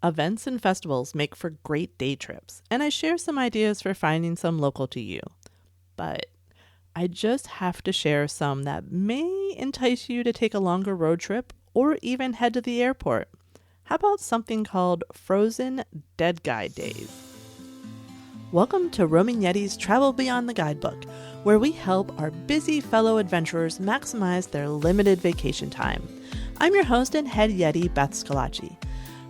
Events and festivals make for great day trips, and I share some ideas for finding some local to you. But I just have to share some that may entice you to take a longer road trip or even head to the airport. How about something called Frozen Dead Guide Days? Welcome to Roaming Yeti's Travel Beyond the Guidebook, where we help our busy fellow adventurers maximize their limited vacation time. I'm your host and head Yeti, Beth Scalacci.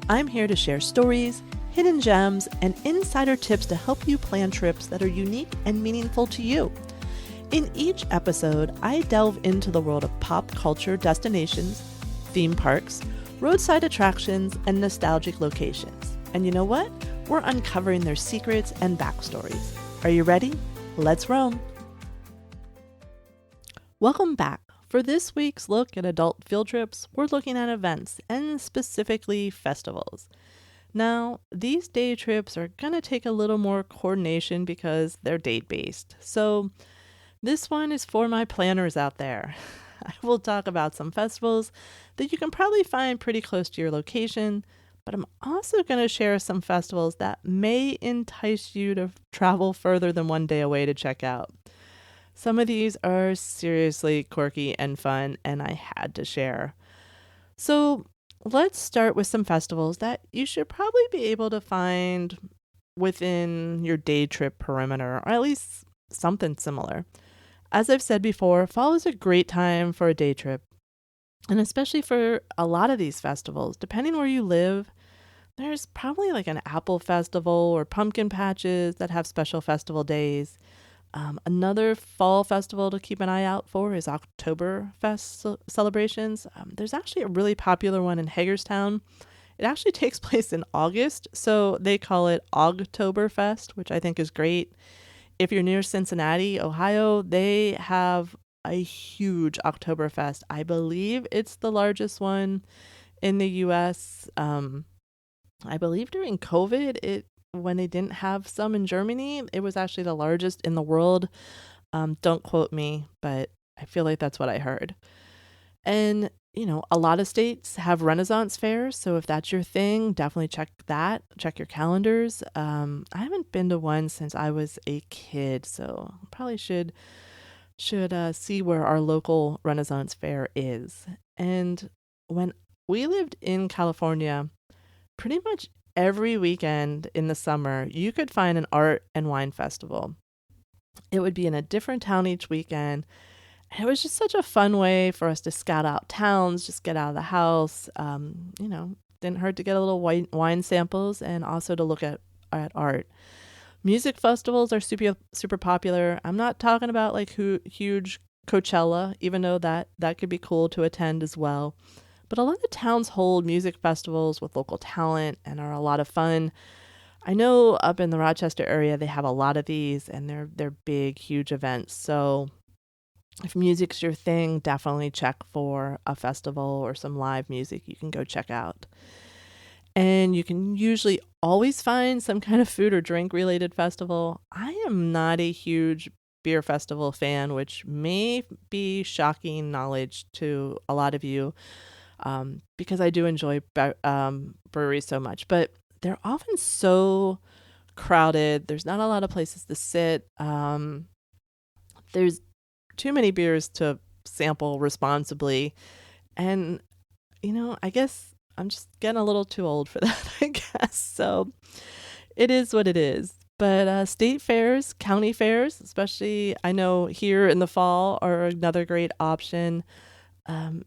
I'm here to share stories, hidden gems, and insider tips to help you plan trips that are unique and meaningful to you. In each episode, I delve into the world of pop culture destinations, theme parks, roadside attractions, and nostalgic locations. And you know what? We're uncovering their secrets and backstories. Are you ready? Let's roam! Welcome back. For this week's look at adult field trips, we're looking at events and specifically festivals. Now, these day trips are going to take a little more coordination because they're date-based. So this one is for my planners out there. I will talk about some festivals that you can probably find pretty close to your location, but I'm also going to share some festivals that may entice you to travel further than one day away to check out. Some of these are seriously quirky and fun, and I had to share. So let's start with some festivals that you should probably be able to find within your day trip perimeter, or at least something similar. As I've said before, fall is a great time for a day trip, and especially for a lot of these festivals. Depending where you live, there's probably like an apple festival or pumpkin patches that have special festival days. Another fall festival to keep an eye out for is Oktoberfest celebrations. There's actually a really popular one in Hagerstown. It actually takes place in August, so they call it Ogtoberfest, which I think is great. If you're near Cincinnati, Ohio, they have a huge Oktoberfest. I believe it's the largest one in the U.S. I believe during COVID, when they didn't have some in Germany, it was actually the largest in the world. Don't quote me, but I feel like that's what I heard. And, a lot of states have Renaissance fairs. So if that's your thing, definitely check that. Check your calendars. I haven't been to one since I was a kid, so probably should see where our local Renaissance fair is. And when we lived in California, pretty much every weekend in the summer, you could find an art and wine festival. It would be in a different town each weekend. And it was just such a fun way for us to scout out towns, just get out of the house. Didn't hurt to get a little wine samples and also to look at art. Music festivals are super popular. I'm not talking about like huge Coachella, even though that could be cool to attend as well. But a lot of towns hold music festivals with local talent and are a lot of fun. I know up in the Rochester area, they have a lot of these and they're big, huge events. So if music's your thing, definitely check for a festival or some live music you can go check out. And you can usually always find some kind of food or drink related festival. I am not a huge beer festival fan, which may be shocking knowledge to a lot of you. Because I do enjoy breweries so much, but they're often so crowded. There's not a lot of places to sit. There's too many beers to sample responsibly. And, I guess I'm just getting a little too old for that, I guess. So it is what it is. But state fairs, county fairs, especially I know here in the fall, are another great option. And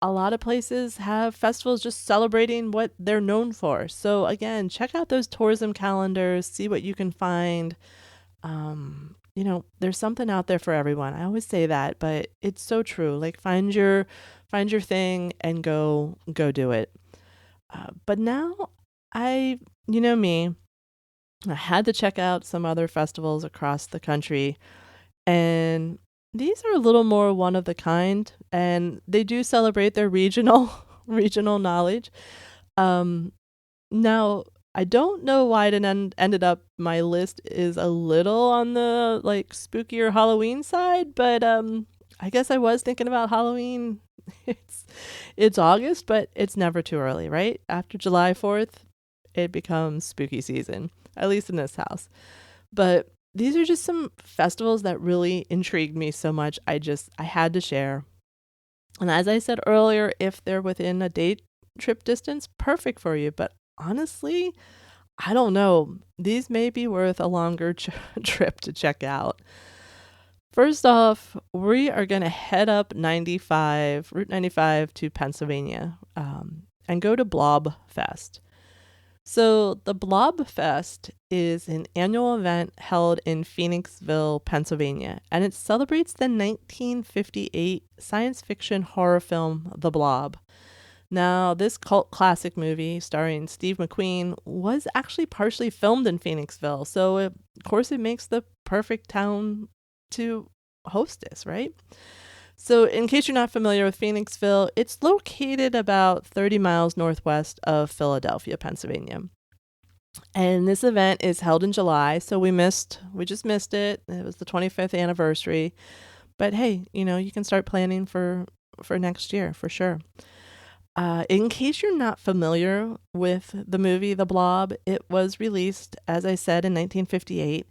a lot of places have festivals just celebrating what they're known for. So again, check out those tourism calendars, see what you can find. There's something out there for everyone. I always say that, but it's so true. Like find your thing and go do it. But now me, I had to check out some other festivals across the country, and these are a little more one of the kind, and they do celebrate their regional knowledge. Now, I don't know why it ended up my list is a little on the like spookier Halloween side, but I guess I was thinking about Halloween It's it's August, but it's never too early, right? After July 4th, it becomes spooky season, at least in this house. But these are just some festivals that really intrigued me so much. I had to share. And as I said earlier, if they're within a day trip distance, perfect for you. But honestly, I don't know. These may be worth a longer trip to check out. First off, we are going to head up Route 95 to Pennsylvania, and go to Blob Fest. So the Blob Fest is an annual event held in Phoenixville, Pennsylvania, and it celebrates the 1958 science fiction horror film The Blob. Now, this cult classic movie starring Steve McQueen was actually partially filmed in Phoenixville, so of course it makes the perfect town to host this, right? So, in case you're not familiar with Phoenixville, it's located about 30 miles northwest of Philadelphia, Pennsylvania. And this event is held in July, so we just missed it. It was the 25th anniversary. But hey, you can start planning for next year for sure. In case you're not familiar with the movie The Blob, it was released, as I said, in 1958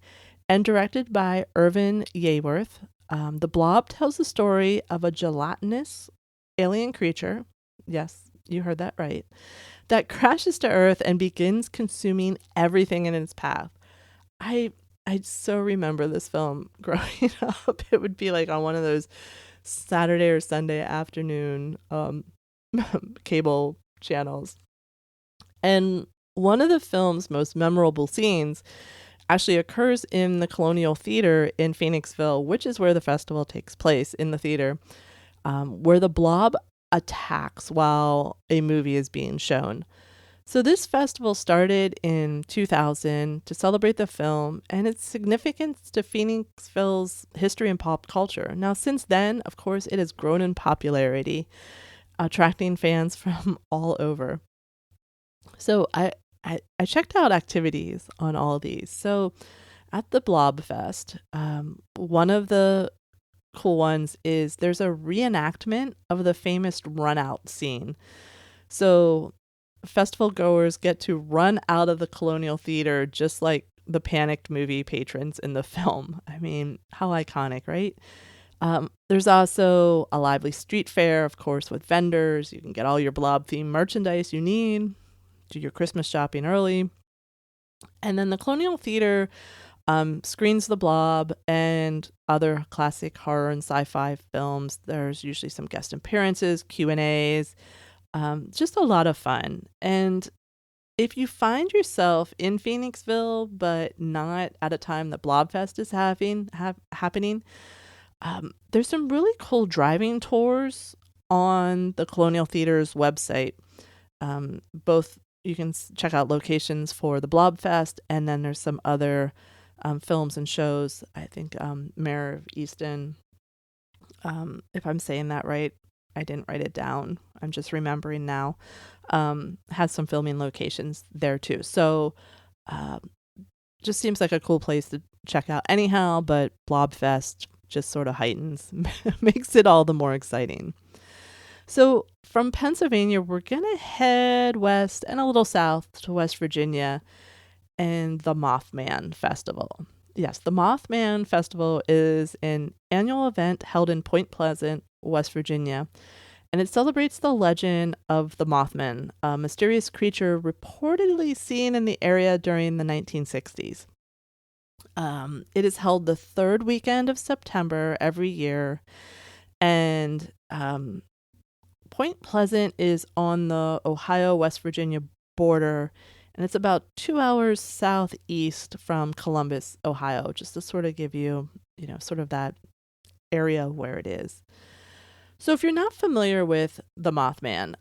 and directed by Irvin Yeaworth. The Blob tells the story of a gelatinous alien creature, yes, you heard that right, that crashes to Earth and begins consuming everything in its path. I so remember this film growing up. It would be like on one of those Saturday or Sunday afternoon cable channels. And one of the film's most memorable scenes actually occurs in the Colonial Theater in Phoenixville, which is where the festival takes place, in the theater, where the Blob attacks while a movie is being shown. So this festival started in 2000 to celebrate the film and its significance to Phoenixville's history and pop culture. Now, since then, of course, it has grown in popularity, attracting fans from all over. So I checked out activities on all of these. So at the Blob Fest, one of the cool ones is there's a reenactment of the famous run out scene. So festival goers get to run out of the Colonial Theater just like the panicked movie patrons in the film. I mean, how iconic, right? There's also a lively street fair, of course, with vendors. You can get all your Blob themed merchandise you need, do your Christmas shopping early. And then the Colonial Theater screens The Blob and other classic horror and sci-fi films. There's usually some guest appearances, Q&As, just a lot of fun. And if you find yourself in Phoenixville, but not at a time that Blobfest is happening, there's some really cool driving tours on the Colonial Theater's website. Both you can check out locations for the Blobfest, and then there's some other films and shows. I think Mayor of Easton, if I'm saying that right, I didn't write it down, I'm just remembering now, has some filming locations there too. So just seems like a cool place to check out anyhow, but Blobfest just sort of heightens, makes it all the more exciting. So from Pennsylvania, we're going to head west and a little south to West Virginia and the Mothman Festival. Yes, the Mothman Festival is an annual event held in Point Pleasant, West Virginia, and it celebrates the legend of the Mothman, a mysterious creature reportedly seen in the area during the 1960s. It is held the third weekend of September every year, and Point Pleasant is on the Ohio-West Virginia border, and it's about 2 hours southeast from Columbus, Ohio, just to sort of give you, sort of that area where it is. So if you're not familiar with the Mothman,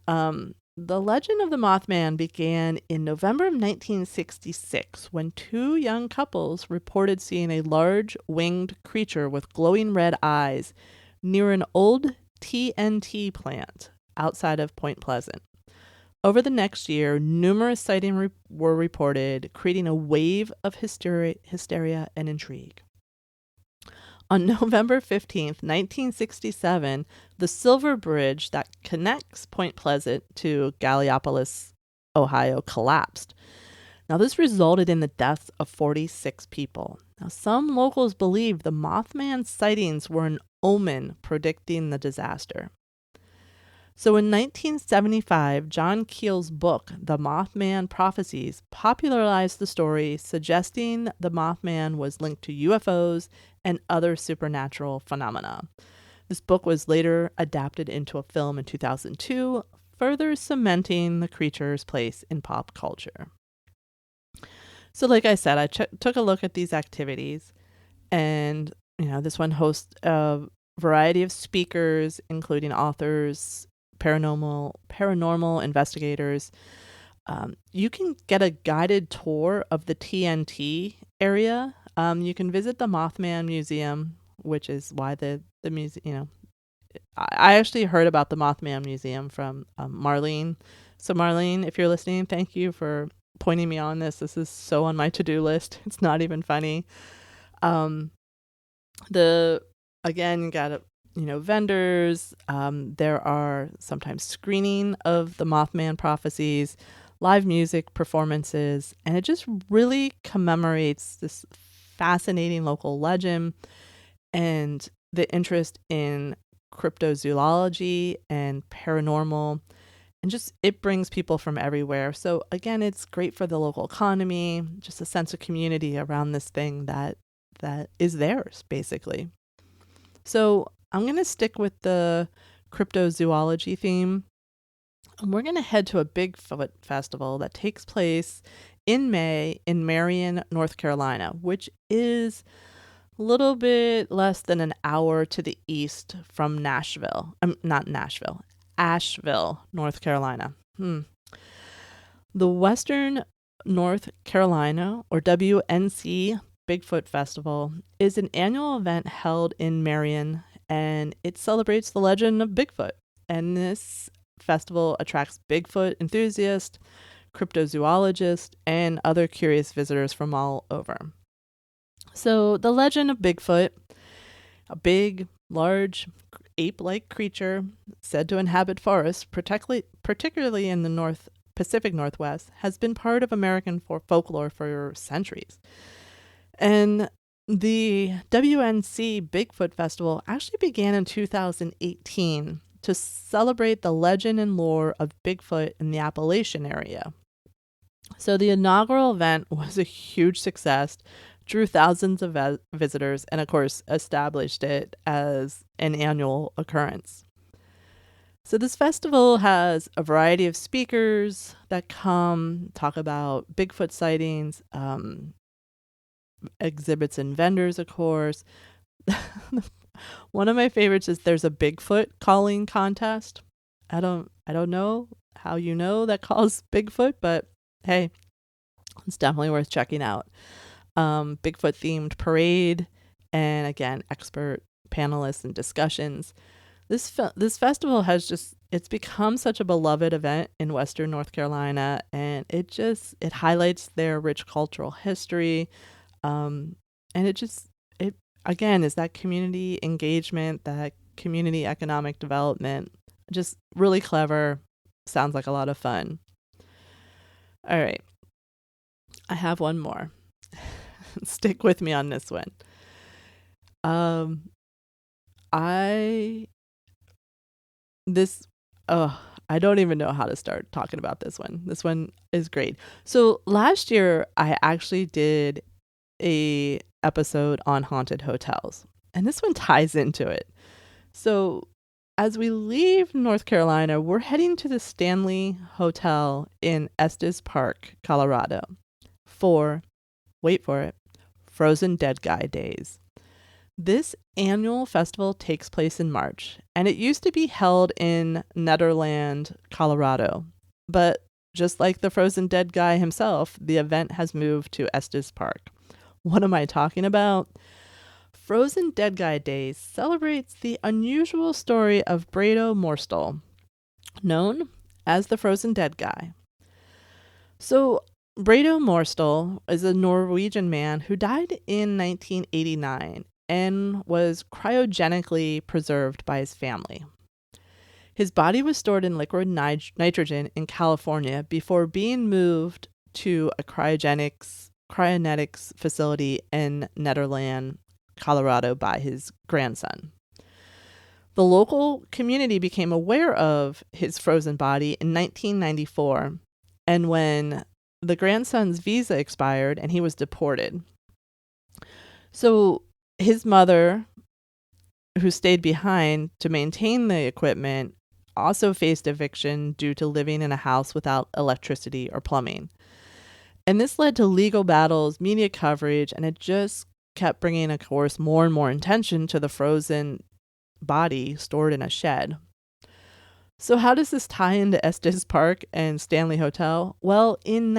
the legend of the Mothman began in November of 1966 when two young couples reported seeing a large winged creature with glowing red eyes near an old TNT plant outside of Point Pleasant. Over the next year, numerous sightings were reported, creating a wave of hysteria and intrigue. On November 15th, 1967, the Silver Bridge that connects Point Pleasant to Gallipolis, Ohio, collapsed. Now, this resulted in the deaths of 46 people. Now, some locals believe the Mothman sightings were an omen predicting the disaster. So in 1975, John Keel's book, The Mothman Prophecies, popularized the story, suggesting the Mothman was linked to UFOs and other supernatural phenomena. This book was later adapted into a film in 2002, further cementing the creature's place in pop culture. So like I said, I took a look at these activities, and this one hosts a variety of speakers, including authors, paranormal investigators. You can get a guided tour of the TNT area. You can visit the Mothman Museum, which is why the museum, I actually heard about the Mothman Museum from Marlene. So Marlene, if you're listening, thank you for pointing me on this. This is so on my to-do list. It's not even funny. Again, you got vendors. There are sometimes screening of the Mothman prophecies, live music performances, and it just really commemorates this fascinating local legend and the interest in cryptozoology and paranormal, and just it brings people from everywhere. So again, it's great for the local economy, just a sense of community around this thing that is theirs, basically. So I'm going to stick with the cryptozoology theme. And we're going to head to a Bigfoot festival that takes place in May in Marion, North Carolina, which is a little bit less than an hour to the east from Asheville, North Carolina. The Western North Carolina, or WNC Bigfoot Festival, is an annual event held in Marion, and it celebrates the legend of Bigfoot. And this festival attracts Bigfoot enthusiasts, cryptozoologists, and other curious visitors from all over. So the legend of Bigfoot, a big, large, ape-like creature said to inhabit forests, particularly in the Pacific Northwest, has been part of American folklore for centuries. And the WNC Bigfoot Festival actually began in 2018 to celebrate the legend and lore of Bigfoot in the Appalachian area. So the inaugural event was a huge success, drew thousands of visitors, and of course established it as an annual occurrence. So this festival has a variety of speakers that come talk about Bigfoot sightings, exhibits and vendors, of course. One of my favorites is there's a Bigfoot calling contest. I don't know how that calls Bigfoot, but hey, it's definitely worth checking out. Bigfoot themed parade, and again, expert panelists and discussions. This festival it's become such a beloved event in Western North Carolina, and it highlights their rich cultural history. And it again is that community engagement, that community economic development. Just really clever. Sounds like a lot of fun. All right. I have one more. Stick with me on this one. I don't even know how to start talking about this one. This one is great. So last year I actually did a episode on haunted hotels, and this one ties into it. So as we leave North Carolina, we're heading to the Stanley Hotel in Estes Park, Colorado for, wait for it, Frozen Dead Guy Days. This annual festival takes place in March, and it used to be held in Nederland, Colorado. But just like the Frozen Dead Guy himself, the event has moved to Estes Park. What am I talking about? Frozen Dead Guy Days celebrates the unusual story of Brado Morstel, known as the Frozen Dead Guy. So Brado Morstel is a Norwegian man who died in 1989 and was cryogenically preserved by his family. His body was stored in liquid nitrogen in California before being moved to a cryonetics facility in Nederland, Colorado by his grandson. The local community became aware of his frozen body in 1994, and when the grandson's visa expired and he was deported. So his mother, who stayed behind to maintain the equipment, also faced eviction due to living in a house without electricity or plumbing. And this led to legal battles, media coverage, and it just kept bringing, of course, more and more attention to the frozen body stored in a shed. So how does this tie into Estes Park and Stanley Hotel? Well, in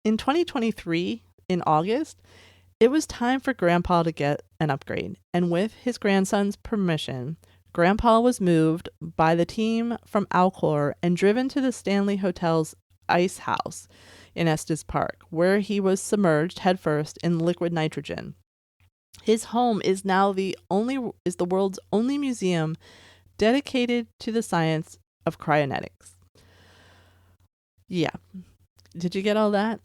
2023, in August, it was time for Grandpa to get an upgrade. And with his grandson's permission, Grandpa was moved by the team from Alcor and driven to the Stanley Hotel's ice house in Estes Park, where he was submerged headfirst in liquid nitrogen. His home is now the world's only museum dedicated to the science of cryonetics. Yeah. Did you get all that?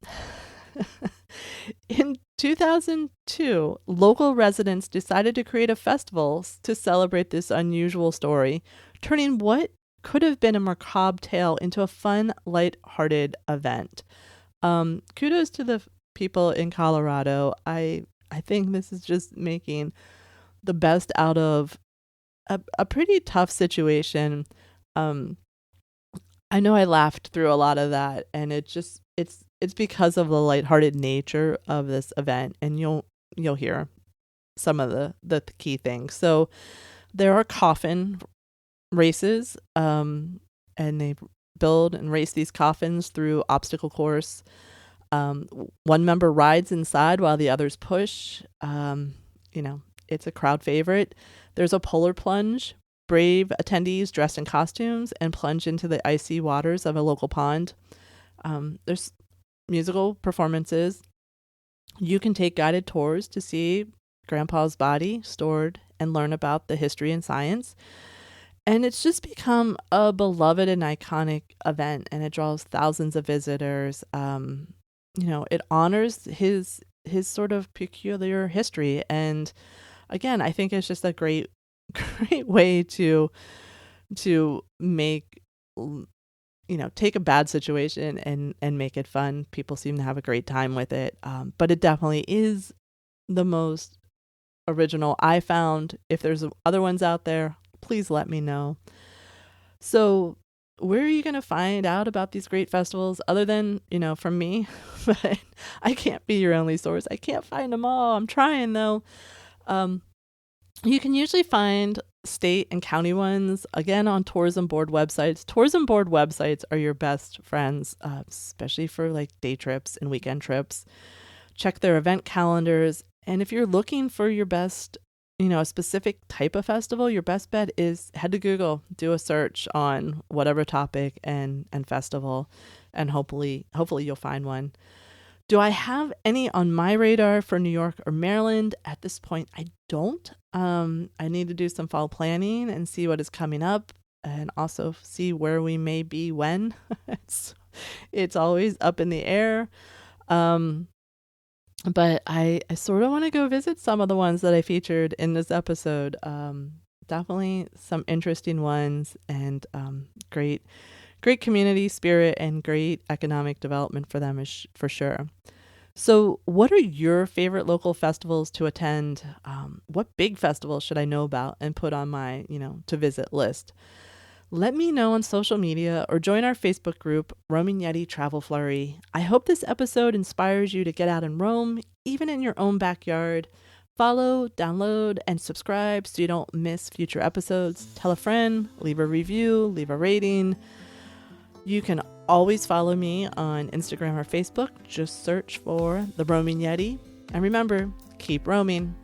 In 2002, local residents decided to create a festival to celebrate this unusual story, turning what could have been a macabre tale into a fun, light-hearted event. Kudos to the people in Colorado. I think this is just making the best out of a pretty tough situation. I know I laughed through a lot of that, and it's because of the lighthearted nature of this event, and you'll hear some of the key things. So there are coffin races, and they build and race these coffins through obstacle course. One member rides inside while the others push. It's a crowd favorite. There's a polar plunge. Brave attendees dress in costumes and plunge into the icy waters of a local pond. There's musical performances. You can take guided tours to see Grandpa's body stored and learn about the history and science. And it's just become a beloved and iconic event, and it draws thousands of visitors. It honors his sort of peculiar history. And again, I think it's just a great way to make, take a bad situation and make it fun. People seem to have a great time with it. But it definitely is the most original I found. If there's other ones out there, please let me know. So where are you going to find out about these great festivals other than, from me? But I can't be your only source. I can't find them all. I'm trying though. You can usually find state and county ones, again, on tourism board websites. Tourism board websites are your best friends, especially for like day trips and weekend trips. Check their event calendars. And if you're looking for your best, a specific type of festival, your best bet is head to Google, do a search on whatever topic and festival, and hopefully you'll find one. Do I have any on my radar for New York or Maryland? At this point, I don't. I need to do some fall planning and see what is coming up, and also see where we may be when. It's always up in the air. But I sort of want to go visit some of the ones that I featured in this episode. Definitely some interesting ones, and great community spirit and great economic development for them for sure. So what are your favorite local festivals to attend? What big festivals should I know about and put on my, to visit list? Let me know on social media or join our Facebook group, Roaming Yeti Travel Flurry. I hope this episode inspires you to get out and roam, even in your own backyard. Follow, download, and subscribe so you don't miss future episodes. Tell a friend, leave a review, leave a rating. You can always follow me on Instagram or Facebook. Just search for The Roaming Yeti. And remember, keep roaming.